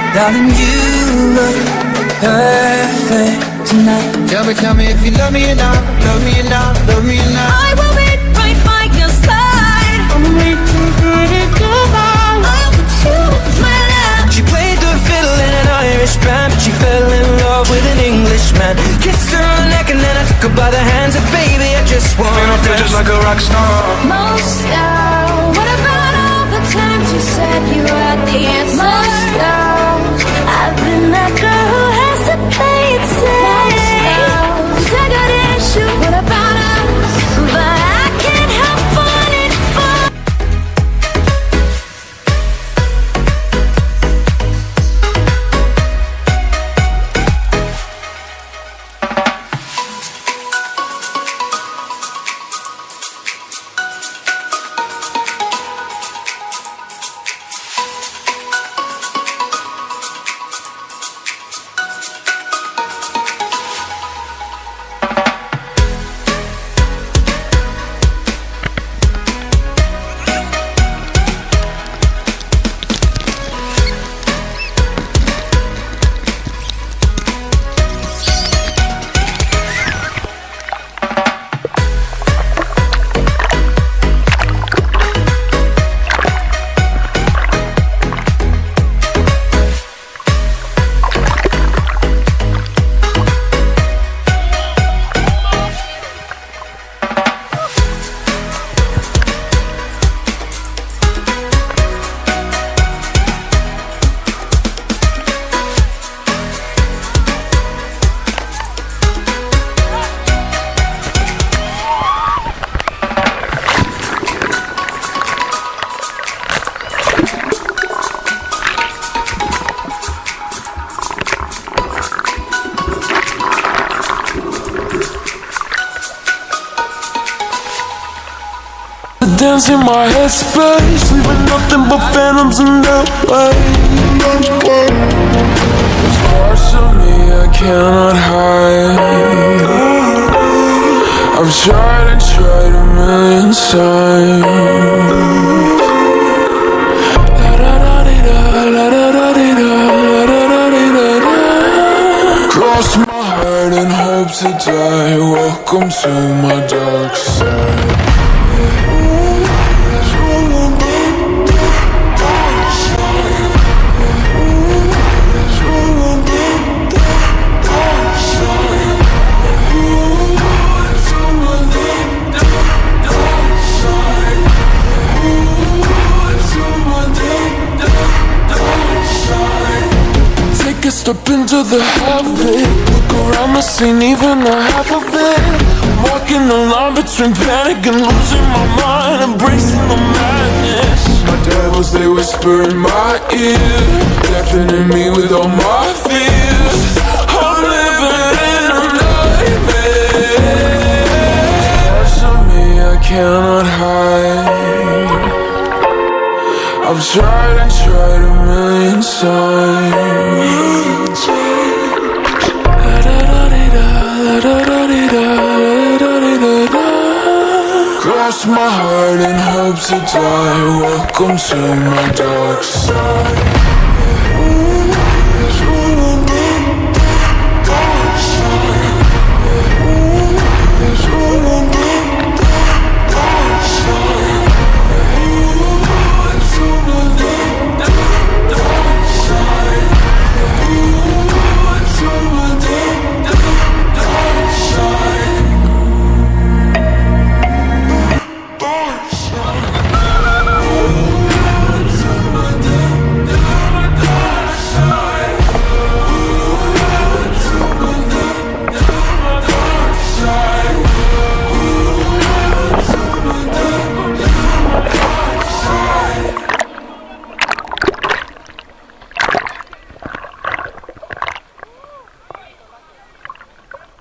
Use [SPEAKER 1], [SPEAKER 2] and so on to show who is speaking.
[SPEAKER 1] Darling, you look perfect tonight. Tell me if you love me or not, love me or not, love me or not.
[SPEAKER 2] I will be right by your side. I'm ready to get it goodbye. I want you with my love.
[SPEAKER 1] She played the fiddle in an Irish band, but she fell in love with an Englishman. Kissed her on the neck and then I took her by the hands. And baby, I just wanna feel just like a rock star.
[SPEAKER 2] Moscow, what about all the times you said you had the answer? Moscow, I've been that girl who has to play it safe. 'Cause I got issues, what about us? But I can't help falling for.
[SPEAKER 3] Dance in my headspace, leaving nothing but phantoms in that way. There's parts of me I cannot hide. I've tried and tried a million times. Cross my heart and hope to die. Welcome to my dark side. Step into the heaven, look around the scene, even the half of it. I'm walking the line between panic and losing my mind, embracing the madness. My devils, they whisper in my ear, deafening me with all my fears. I'm living in a nightmare. Parts of me I cannot hide. I've tried and tried a million times. Cross my heart and hope to die. Welcome to my dark side.